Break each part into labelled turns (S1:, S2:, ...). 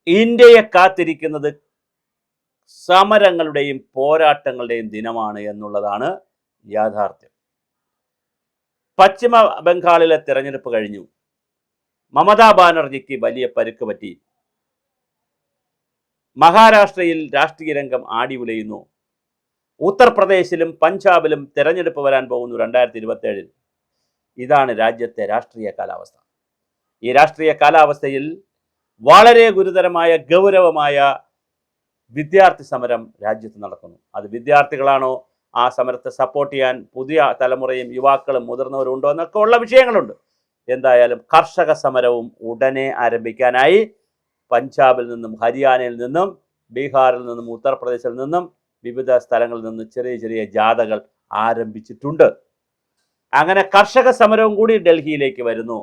S1: ഇന്ത്യയെ കാത്തിരിക്കുന്നത് സമരങ്ങളുടെയും പോരാട്ടങ്ങളുടെയും ദിനമാണ് എന്നുള്ളതാണ് യാഥാർത്ഥ്യം. പശ്ചിമ ബംഗാളിലെ തെരഞ്ഞെടുപ്പ് കഴിഞ്ഞു. മമതാ ബാനർജിക്ക് വലിയ പരുക്ക് പറ്റി. മഹാരാഷ്ട്രയിൽ രാഷ്ട്രീയ രംഗം ആടി ഉലയുന്നു. ഉത്തർപ്രദേശിലും പഞ്ചാബിലും തെരഞ്ഞെടുപ്പ് വരാൻ പോകുന്നു 2027. ഇതാണ് രാജ്യത്തെ രാഷ്ട്രീയ കാലാവസ്ഥ. ഈ രാഷ്ട്രീയ കാലാവസ്ഥയിൽ വളരെ ഗുരുതരമായ ഗൗരവമായ വിദ്യാർത്ഥി സമരം രാജ്യത്ത് നടക്കുന്നു. അത് വിദ്യാർത്ഥികളാണോ, ആ സമരത്തെ സപ്പോർട്ട് ചെയ്യാൻ പുതിയ തലമുറയും യുവാക്കളും മുതിർന്നവരും ഉണ്ടോ എന്നൊക്കെ ഉള്ള വിഷയങ്ങളുണ്ട്. എന്തായാലും കർഷക സമരവും ഉടനെ ആരംഭിക്കാനായി പഞ്ചാബിൽ നിന്നും ഹരിയാനയിൽ നിന്നും ബീഹാറിൽ നിന്നും ഉത്തർപ്രദേശിൽ നിന്നും വിവിധ സ്ഥലങ്ങളിൽ നിന്ന് ചെറിയ ചെറിയ ജാഥകൾ ആരംഭിച്ചിട്ടുണ്ട്. അങ്ങനെ കർഷക സമരവും കൂടി ഡൽഹിയിലേക്ക് വരുന്നു.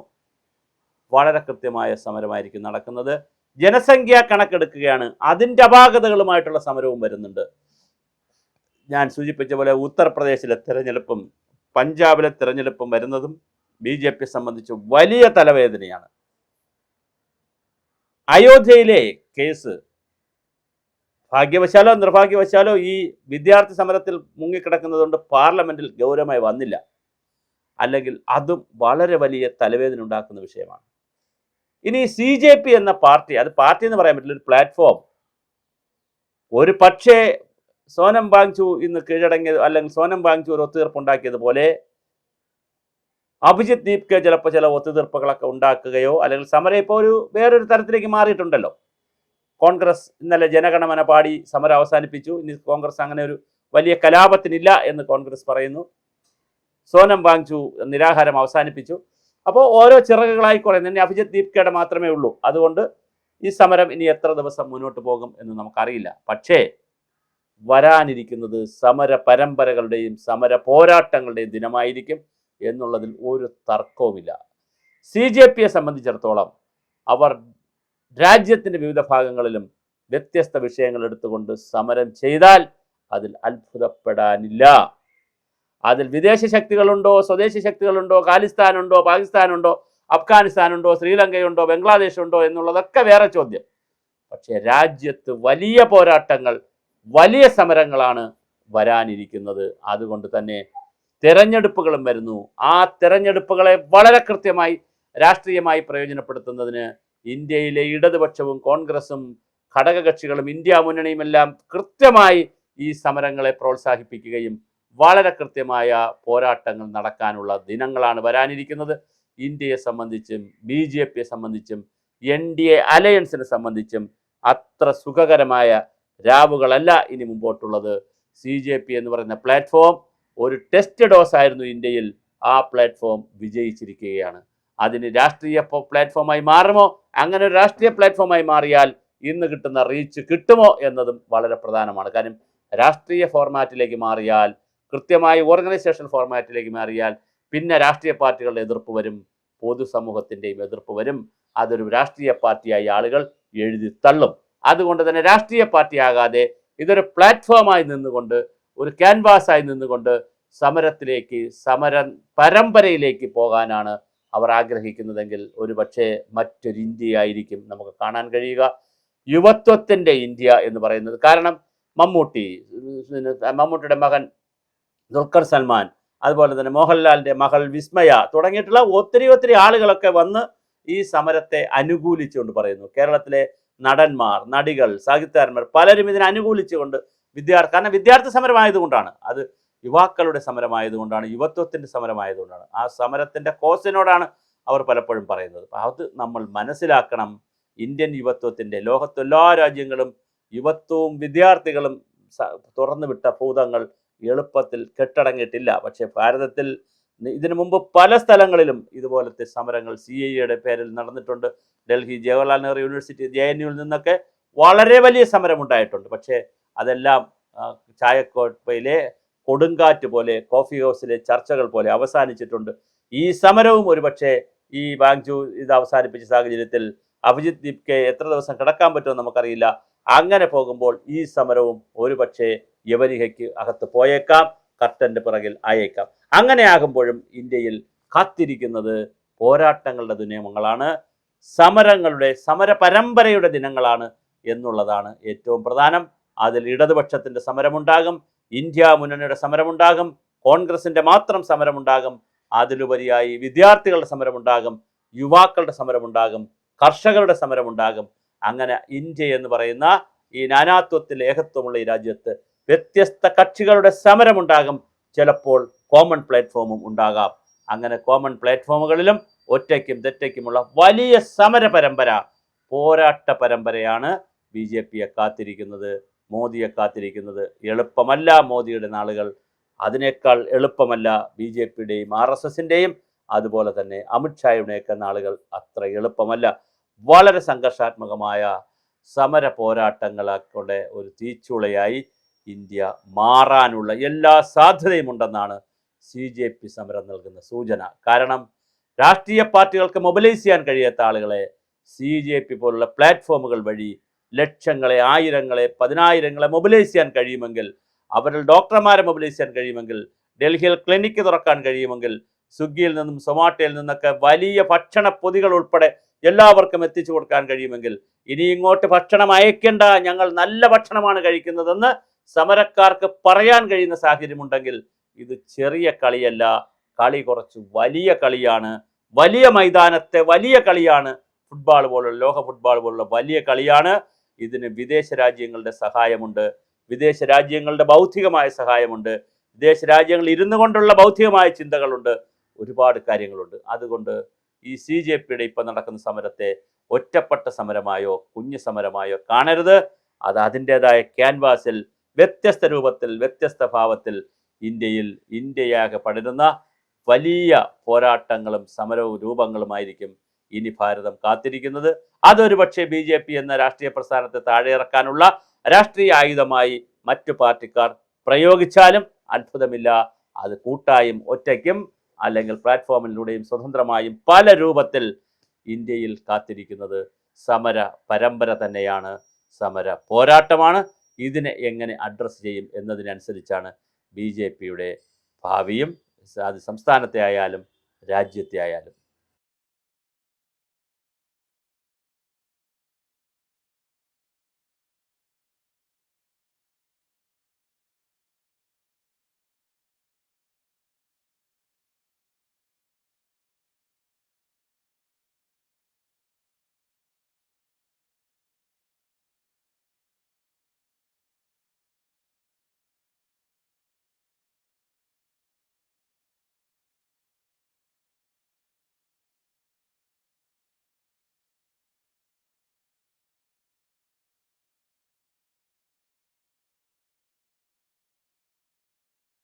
S1: വളരെ കൃത്യമായ സമരമായിരിക്കും നടക്കുന്നത്. ജനസംഖ്യാ കണക്കെടുക്കുകയാണ്, അതിൻ്റെ അപാകതകളുമായിട്ടുള്ള സമരവും വരുന്നുണ്ട്. ഞാൻ സൂചിപ്പിച്ച പോലെ ഉത്തർപ്രദേശിലെ തിരഞ്ഞെടുപ്പും പഞ്ചാബിലെ തിരഞ്ഞെടുപ്പും വരുന്നതും BJP സംബന്ധിച്ച് വലിയ തലവേദനയാണ്. അയോധ്യയിലെ കേസ് ഭാഗ്യവശാലോ നിർഭാഗ്യവശാലോ ഈ വിദ്യാർത്ഥി സമരത്തിൽ മുങ്ങിക്കിടക്കുന്നതുകൊണ്ട് പാർലമെന്റിൽ ഗൗരവമായി വന്നില്ല. അല്ലെങ്കിൽ അതും വളരെ വലിയ തലവേദന ഉണ്ടാക്കുന്ന വിഷയമാണ്. ഇനി CJP എന്ന പാർട്ടി, അത് പാർട്ടി എന്ന് പറയാൻ പറ്റില്ല, ഒരു പ്ലാറ്റ്ഫോം. ഒരു പക്ഷേ സോനം വാങ്ചു ഇന്ന് കീഴടങ്ങിയത്, അല്ലെങ്കിൽ സോനം വാങ്ചു ഒരു ഒത്തുതീർപ്പുണ്ടാക്കിയതുപോലെ അഭിജിത്ത് ദീപ്കെ ചിലപ്പോൾ ചില ഒത്തുതീർപ്പുകളൊക്കെ ഉണ്ടാക്കുകയോ, അല്ലെങ്കിൽ സമരം ഇപ്പോൾ വേറൊരു തരത്തിലേക്ക് മാറിയിട്ടുണ്ടല്ലോ. കോൺഗ്രസ് ഇന്നലെ ജനഗണമന പാടി സമരം അവസാനിപ്പിച്ചു. ഇനി കോൺഗ്രസ് അങ്ങനെ ഒരു വലിയ കലാപത്തിനില്ല എന്ന് കോൺഗ്രസ് പറയുന്നു. സോനം വാങ്ചു നിരാഹാരം അവസാനിപ്പിച്ചു. അപ്പോൾ ഓരോ ചിറകുകളായി കുറയുന്നു. ഇനി അഭിജിത്ത് ദീപ്കയുടെ മാത്രമേ ഉള്ളൂ. അതുകൊണ്ട് ഈ സമരം ഇനി എത്ര ദിവസം മുന്നോട്ട് പോകും എന്ന് നമുക്കറിയില്ല. പക്ഷേ വരാനിരിക്കുന്നത് സമര പരമ്പരകളുടെയും സമര പോരാട്ടങ്ങളുടെയും ദിനമായിരിക്കും എന്നുള്ളതിൽ ഒരു തർക്കവുമില്ല. CJPയെ സംബന്ധിച്ചിടത്തോളം അവർ രാജ്യത്തിൻ്റെ വിവിധ ഭാഗങ്ങളിലും വ്യത്യസ്ത വിഷയങ്ങൾ എടുത്തുകൊണ്ട് സമരം ചെയ്താൽ അതിൽ അത്ഭുതപ്പെടാനില്ല. അതിൽ വിദേശ ശക്തികളുണ്ടോ, സ്വദേശി ശക്തികളുണ്ടോ, ഖാലിസ്ഥാനുണ്ടോ, പാകിസ്ഥാനുണ്ടോ, അഫ്ഗാനിസ്ഥാനുണ്ടോ, ശ്രീലങ്കയുണ്ടോ, ബംഗ്ലാദേശുണ്ടോ എന്നുള്ളതൊക്കെ വേറെ ചോദ്യം. പക്ഷേ രാജ്യത്ത് വലിയ പോരാട്ടങ്ങൾ, വലിയ സമരങ്ങളാണ് വരാനിരിക്കുന്നത്. അതുകൊണ്ട് തന്നെ തെരഞ്ഞെടുപ്പുകളും വരുന്നു. ആ തെരഞ്ഞെടുപ്പുകളെ വളരെ കൃത്യമായി രാഷ്ട്രീയമായി പ്രയോജനപ്പെടുത്തുന്നതിന് ഇന്ത്യയിലെ ഇടതുപക്ഷവും കോൺഗ്രസും ഘടകകക്ഷികളും ഇന്ത്യ മുന്നണിയുമെല്ലാം കൃത്യമായി ഈ സമരങ്ങളെ പ്രോത്സാഹിപ്പിക്കുകയും വളരെ കൃത്യമായ പോരാട്ടങ്ങൾ നടക്കാനുള്ള ദിനങ്ങളാണ് വരാനിരിക്കുന്നത്. ഇന്ത്യയെ സംബന്ധിച്ചും BJPയെ സംബന്ധിച്ചും NDA അലയൻസിനെ സംബന്ധിച്ചും അത്ര സുഖകരമായ രാവുകളല്ല ഇനി മുമ്പോട്ടുള്ളത്. CJP എന്ന് പറയുന്ന പ്ലാറ്റ്ഫോം ഒരു ടെസ്റ്റ് ഡോസ് ആയിരുന്നു ഇന്ത്യയിൽ. ആ പ്ലാറ്റ്ഫോം വിജയിച്ചിരിക്കുകയാണ്. അതിന് രാഷ്ട്രീയ പ്ലാറ്റ്ഫോമായി മാറുമോ? അങ്ങനെ ഒരു രാഷ്ട്രീയ പ്ലാറ്റ്ഫോമായി മാറിയാൽ ഇന്ന് കിട്ടുന്ന റീച്ച് കിട്ടുമോ എന്നതും വളരെ പ്രധാനമാണ്. കാര്യം രാഷ്ട്രീയ ഫോർമാറ്റിലേക്ക് മാറിയാൽ, കൃത്യമായി ഓർഗനൈസേഷൻ ഫോർമാറ്റിലേക്ക് മാറിയാൽ പിന്നെ രാഷ്ട്രീയ പാർട്ടികളുടെ എതിർപ്പ് വരും, പൊതുസമൂഹത്തിൻ്റെയും എതിർപ്പ് വരും. അതൊരു രാഷ്ട്രീയ പാർട്ടിയായി ആളുകൾ എഴുതി തള്ളും. അതുകൊണ്ട് തന്നെ രാഷ്ട്രീയ പാർട്ടിയാകാതെ ഇതൊരു പ്ലാറ്റ്ഫോമായി നിന്നുകൊണ്ട്, ഒരു ക്യാൻവാസായി നിന്നുകൊണ്ട് സമരത്തിലേക്ക്, സമര പരമ്പരയിലേക്ക് പോകാനാണ് അവർ ആഗ്രഹിക്കുന്നതെങ്കിൽ ഒരു പക്ഷേ മറ്റൊരു ഇന്ത്യയായിരിക്കും നമുക്ക് കാണാൻ കഴിയുക. യുവത്വത്തിൻ്റെ ഇന്ത്യ എന്ന് പറയുന്നത്. കാരണം മമ്മൂട്ടിയുടെ മകൻ ദുൽഖർ സൽമാൻ, അതുപോലെ തന്നെ മോഹൻലാലിൻ്റെ മകൾ വിസ്മയ തുടങ്ങിയിട്ടുള്ള ഒത്തിരി ആളുകളൊക്കെ വന്ന് ഈ സമരത്തെ അനുകൂലിച്ചുകൊണ്ട് പറയുന്നു. കേരളത്തിലെ നടന്മാർ, നടികൾ, സാഹിത്യകാരന്മാർ പലരും ഇതിനെ അനുകൂലിച്ചുകൊണ്ട് കാരണം വിദ്യാർത്ഥി സമരമായതുകൊണ്ടാണ്, അത് യുവാക്കളുടെ സമരമായതുകൊണ്ടാണ്, യുവത്വത്തിൻ്റെ സമരമായതുകൊണ്ടാണ്, ആ സമരത്തിൻ്റെ കോസിനോടാണ് അവർ പലപ്പോഴും പറയുന്നത്. അത് നമ്മൾ മനസ്സിലാക്കണം. ഇന്ത്യൻ യുവത്വത്തിൻ്റെ, ലോകത്തെല്ലാ രാജ്യങ്ങളും യുവത്വവും വിദ്യാർത്ഥികളും തുറന്നു വിട്ട ഭൂതങ്ങൾ എളുപ്പത്തിൽ കെട്ടടങ്ങിയിട്ടില്ല. പക്ഷേ ഭാരതത്തിൽ ഇതിനു മുമ്പ് പല സ്ഥലങ്ങളിലും ഇതുപോലത്തെ സമരങ്ങൾ CIAയുടെ പേരിൽ നടന്നിട്ടുണ്ട്. ഡൽഹി ജവഹർലാൽ നെഹ്റു യൂണിവേഴ്സിറ്റി JNUവിൽ നിന്നൊക്കെ വളരെ വലിയ സമരമുണ്ടായിട്ടുണ്ട്. പക്ഷേ അതെല്ലാം ചായക്കോപ്പയിലെ കൊടുങ്കാറ്റ് പോലെ, കോഫി ഹൗസിലെ ചർച്ചകൾ പോലെ അവസാനിച്ചിട്ടുണ്ട്. ഈ സമരവും ഒരുപക്ഷെ ഈ വാങ്ചു ഇത് അവസാനിപ്പിച്ച സാഹചര്യത്തിൽ അഭിജിത്ത് ദീപ്കെ എത്ര ദിവസം കിടക്കാൻ പറ്റുമെന്ന് നമുക്കറിയില്ല. അങ്ങനെ പോകുമ്പോൾ ഈ സമരവും ഒരുപക്ഷെ യവനികയ്ക്ക് അകത്ത് പോയേക്കാം, കർട്ടൻ്റെ പിറകിൽ ആയേക്കാം. അങ്ങനെ ആകുമ്പോഴും ഇന്ത്യയിൽ കാത്തിരിക്കുന്നത് പോരാട്ടങ്ങളുടെ ദിനങ്ങളാണ്. സമരങ്ങളുടെ സമര പരമ്പരയുടെ ദിനങ്ങളാണ് എന്നുള്ളതാണ് ഏറ്റവും പ്രധാനം. അതിൽ ഇടതുപക്ഷത്തിൻ്റെ സമരമുണ്ടാകും, ഇന്ത്യ മുന്നണിയുടെ സമരമുണ്ടാകും, കോൺഗ്രസിൻ്റെ മാത്രം സമരമുണ്ടാകും, അതിലുപരിയായി വിദ്യാർത്ഥികളുടെ സമരമുണ്ടാകും, യുവാക്കളുടെ സമരമുണ്ടാകും, കർഷകരുടെ സമരമുണ്ടാകും. അങ്ങനെ ഇന്ത്യ എന്ന് പറയുന്ന ഈ നാനാത്വത്തിൽ ഏകത്വമുള്ള ഈ രാജ്യത്ത് വ്യത്യസ്ത കക്ഷികളുടെ സമരമുണ്ടാകും. ചിലപ്പോൾ കോമൺ പ്ലാറ്റ്ഫോമും ഉണ്ടാകാം. അങ്ങനെ കോമൺ പ്ലാറ്റ്ഫോമുകളിലും ഒറ്റയ്ക്കും തെറ്റയ്ക്കുമുള്ള വലിയ സമര പരമ്പര, പോരാട്ട പരമ്പരയാണ് BJPയെ കാത്തിരിക്കുന്നത്, മോദിയെ കാത്തിരിക്കുന്നത്. എളുപ്പമല്ല മോദിയുടെ നാളുകൾ, അതിനേക്കാൾ എളുപ്പമല്ല BJPയുടെയും RSSൻ്റെയും അതുപോലെ തന്നെ അമിത്ഷായുടെയൊക്കെ നാളുകൾ അത്ര എളുപ്പമല്ല. വളരെ സംഘർഷാത്മകമായ സമര പോരാട്ടങ്ങളെ ഒരു തീച്ചുളയായി ഇന്ത്യ മാറാനുള്ള എല്ലാ സാധ്യതയും ഉണ്ടെന്നാണ് CJP സമരം നൽകുന്ന സൂചന. കാരണം രാഷ്ട്രീയ പാർട്ടികൾക്ക് മൊബിലൈസ് ചെയ്യാൻ കഴിയാത്ത ആളുകളെ CJP പോലുള്ള പ്ലാറ്റ്ഫോമുകൾ വഴി ലക്ഷങ്ങളെ, ആയിരങ്ങളെ, പതിനായിരങ്ങളെ മൊബിലൈസ് ചെയ്യാൻ കഴിയുമെങ്കിൽ, അവരിൽ ഡോക്ടർമാരെ മൊബിലൈസ് ചെയ്യാൻ കഴിയുമെങ്കിൽ, ഡൽഹിയിൽ ക്ലിനിക്ക് തുറക്കാൻ കഴിയുമെങ്കിൽ, സ്വിഗ്ഗിയിൽ നിന്നും സൊമാറ്റോയിൽ നിന്നൊക്കെ വലിയ ഭക്ഷണ പൊതികൾ ഉൾപ്പെടെ എല്ലാവർക്കും എത്തിച്ചു കൊടുക്കാൻ കഴിയുമെങ്കിൽ, ഇനി ഇങ്ങോട്ട് ഭക്ഷണം അയക്കേണ്ട, ഞങ്ങൾ നല്ല ഭക്ഷണമാണ് കഴിക്കുന്നതെന്ന് സമരക്കാർക്ക് പറയാൻ കഴിയുന്ന സാഹചര്യമുണ്ടെങ്കിൽ ഇത് ചെറിയ കളിയല്ല, കളി കുറച്ച് വലിയ കളിയാണ്. വലിയ മൈതാനത്തെ വലിയ കളിയാണ്. ഫുട്ബോൾ പോലുള്ള, ലോക ഫുട്ബോൾ പോലുള്ള വലിയ കളിയാണ്. ഇതിന് വിദേശ രാജ്യങ്ങളുടെ സഹായമുണ്ട്, വിദേശ രാജ്യങ്ങളുടെ ബൗദ്ധികമായ സഹായമുണ്ട്, വിദേശ രാജ്യങ്ങളിൽ ഇരുന്നു കൊണ്ടുള്ള ബൗദ്ധികമായ ചിന്തകളുണ്ട്, ഒരുപാട് കാര്യങ്ങളുണ്ട്. അതുകൊണ്ട് ഈ CJPയുടെ ഇപ്പം നടക്കുന്ന സമരത്തെ ഒറ്റപ്പെട്ട സമരമായോ കുഞ്ഞു സമരമായോ കാണരുത്. അത് അതിൻ്റെതായ ക്യാൻവാസിൽ വ്യത്യസ്ത രൂപത്തിൽ, വ്യത്യസ്ത ഭാവത്തിൽ ഇന്ത്യയാകെ പടരുന്ന വലിയ പോരാട്ടങ്ങളും സമരവും രൂപങ്ങളുമായിരിക്കും ഇനി ഭാരതം കാത്തിരിക്കുന്നത്. അതൊരു പക്ഷേ BJP എന്ന രാഷ്ട്രീയ പ്രസ്ഥാനത്തെ താഴെയിറക്കാനുള്ള രാഷ്ട്രീയ ആയുധമായി മറ്റു പാർട്ടിക്കാർ പ്രയോഗിച്ചാലും അത്ഭുതമില്ല. അത് കൂട്ടായും ഒറ്റയ്ക്കും അല്ലെങ്കിൽ പ്ലാറ്റ്ഫോമിലൂടെയും സ്വതന്ത്രമായും പല രൂപത്തിൽ ഇന്ത്യയിൽ കാത്തിരിക്കുന്നത് സമര പരമ്പര തന്നെയാണ്, സമര പോരാട്ടമാണ്. ഇതിനെ എങ്ങനെ അഡ്രസ്സ് ചെയ്യും എന്നതിനനുസരിച്ചാണ് BJPയുടെ ഭാവിയും, അത് സംസ്ഥാനത്തെ ആയാലും രാജ്യത്തെ ആയാലും.